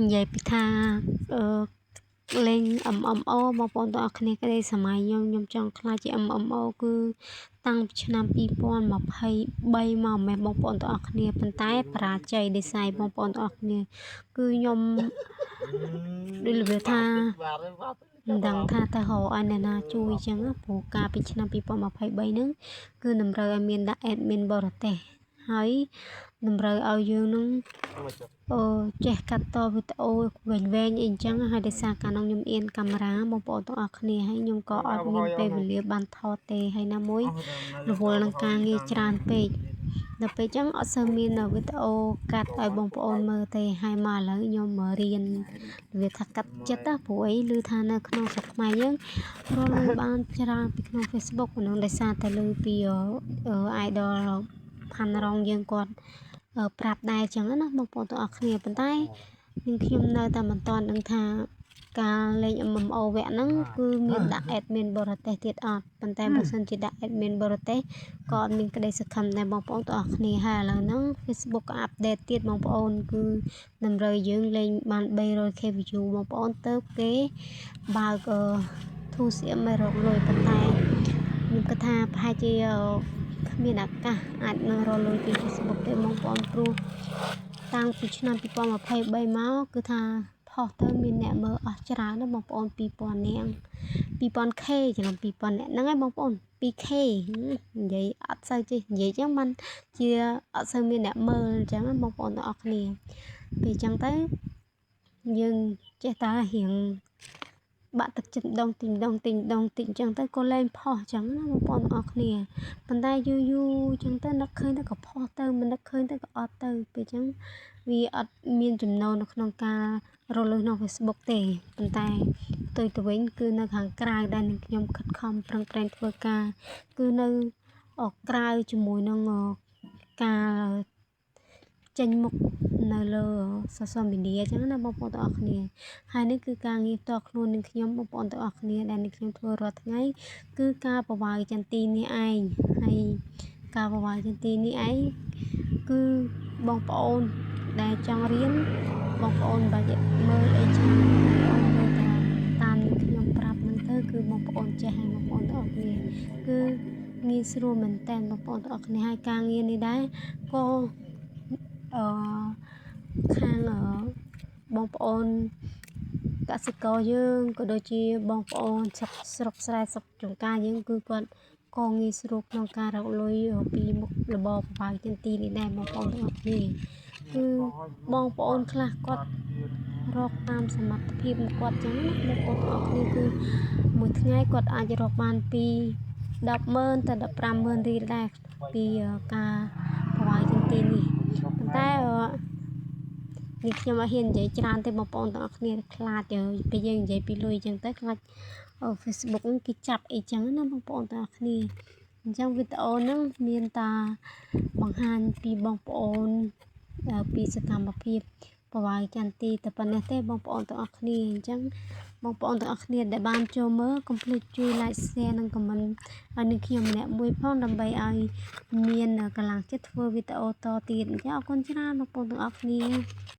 និយាយពីថាលេង MMO បងប្អូនទាំងអស់គ្នាក្តីសម័យខ្ញុំចង់ខ្លាចជា MMO គឺតាំងពីឆ្នាំ2023មកម៉េះបងប្អូនទាំងអស់គ្នាប៉ុន្តែបរាជ័យដោយសារបងប្អូនទាំងអស់គ្នាគឺខ្ញុំដូចរបៀបថាមិនដឹងថាទៅរកឲ្យអ្នកណាជួយអញ្ចឹងព្រោះកាលពីឆ្នាំ2023ហ្នឹងគឺតម្រូវឲ្យមានដាក់ admin បរទេសហើយតម្រូវឲ្យយើងនឹងចេះកាត់តវីដេអូវែងអីអញ្ចឹងហើយដោយសារកាលនោះខ្ញុំអៀនកាមេរ៉ាបងប្អូនទាំងអស់គ្នាហើយខ្ញុំក៏អត់មានពេលវេលាបានថតទេហើយណាមួយរវល់នឹងការងារច្រើនពេកដល់ពេលអញ្ចឹងអត់សូវមានវីដេអូកាត់ឲ្យបងប្អូនមើលទេហើយមកឥឡូវខ្ញុំរៀនវាថាកាត់ចិត្តព្រោះអីឮថានៅក្នុងស្រុកខ្មែរយើងរកលុយបានច្រើនពីក្នុង Facebook ហ្នឹងដោយសារតែឮពី idol ផាន់រងយើងគាត់ប្រាប់ដែរអញ្ចឹងណាបងប្អូនទាំងអស់គ្នាប៉ុន្តែខ្ញុំនៅតែមិនទាន់ដឹងថាការលេង MMO វគ្គហ្នឹងគឺមានដាក់ admin បរទេសទៀតអត់ប៉ុន្តែបើសិនជាដាក់ admin បរទេសក៏អត់មានក្តីសង្ឃឹមដែរបងប្អូនទាំងអស់គ្នាហើយឥឡូវហ្នឹង Facebook ក៏អាប់ដេតទៀតបងប្អូនគឺតម្រូវយើងលេងបាន 300k view បងប្អូនទៅគេបើកធូរស្អៀមឲ្យរកលុយប៉ុន្តែខ្ញុំគិតថាប្រហែលជាគ្មានឱកាសអាចនឹងរកលុយពី Facebook ទេបងប្អូនព្រោះតាំងពីឆ្នាំ2023មកគឺថាផុសទៅមានអ្នកមើលអស់ច្រើនណាស់បងប្អូន 2000 នាក់ 2000k ចំនួន 2000 នាក់ហ្នឹងហើយបងប្អូន 2k និយាយអត់សូវចេះនិយាយចឹងបានជាអត់សូវមានអ្នកមើលអញ្ចឹងបងប្អូនទាំងអស់គ្នាពេលអញ្ចឹងទៅយើងចេះតែរៀងបាក់ទឹកចិត្តដងទិញអញ្ចឹងទៅក៏លែងផុសអញ្ចឹងណាបងប្អូនទាំងអស់គ្នាប៉ុន្តែយូរអញ្ចឹងទៅនឹកឃើញទៅក៏ផុសទៅមិននឹកឃើញទៅក៏អត់ទៅពេលអញ្ចឹងវាអត់មានចំណូលនៅក្នុងការរកលុយក្នុង Facebook ទេប៉ុន្តែផ្ទុយទៅវិញគឺនៅខាងក្រៅដែលខ្ញុំខិតខំប្រឹងប្រែងធ្វើការគឺនៅក្រៅជាមួយនឹងការចេញមុខនៅលើ social media អញ្ចឹងណាបងប្អូនទាំងអស់គ្នាហើយនេះគឺការងារផ្ទាល់ខ្លួននឹងខ្ញុំបងប្អូនទាំងអស់គ្នាដែលខ្ញុំធ្វើរាល់ថ្ងៃគឺការប្រវាយចន្ទីនេះឯងហើយការប្រវាយចន្ទីនេះឯងគឺបងប្អូនដែលចង់រៀនបងប្អូនបាច់មើលអីច្រើនបងប្អូនមើលតាមនឹងខ្ញុំប្រាប់ហ្នឹងទៅគឺបងប្អូនចេះហើយបងប្អូនទាំងអស់គ្នាគឺងាយស្រួលមែនតើបងប្អូនទាំងអស់គ្នាហើយការងារនេះដែរក៏ខាងបងប្អូនកសិករយើងក៏ដូចជាបងប្អូនស្រុកស្រែស្រុកចំការយើងគឺគាត់ក៏ងាយស្រួលក្នុងការរកលុយពីមុខរបរប្រវាយចន្ទីនេះដែរបងប្អូនទាំងអស់គ្នាគឺបងប្អូនខ្លះគាត់រកតាមសមត្ថភាពគាត់ចឹងណាបងប្អូនទាំងអស់គ្នាគឺមួយថ្ងៃគាត់អាចរកបានពី100000ទៅ150,000រៀលដែរពីការប្រវាយចន្ទីនេះប៉ុន្តែនេះខ្ញុំអត់ហ៊ាននិយាយច្រើនទេបងប្អូនទាំងអស់គ្នាខ្លាចពេលយើងនិយាយពីលុយអញ្ចឹងទៅខ្លាច Facebook គេចាប់អីចឹងណាបងប្អូនទាំងអស់គ្នាអញ្ចឹងវីដេអូហ្នឹងមានតាបង្ហាញពីបងប្អូនពីសកម្មភាពប្រវាយចន្ទីតែប៉ុណ្ណេះទេបងប្អូនទាំងអស់គ្នាអញ្ចឹងបងប្អូនទាំងអស់គ្នាដែលបានចូលមើលកុំភ្លេចជួយ like share និង comment ឲ្យនឹងខ្ញុំម្នាក់មួយផងដើម្បីឲ្យមានកម្លាំងចិត្តធ្វើវីដេអូតទៀតអញ្ចឹងអរគុណច្រើនបងប្អូនទាំងអស់គ្នា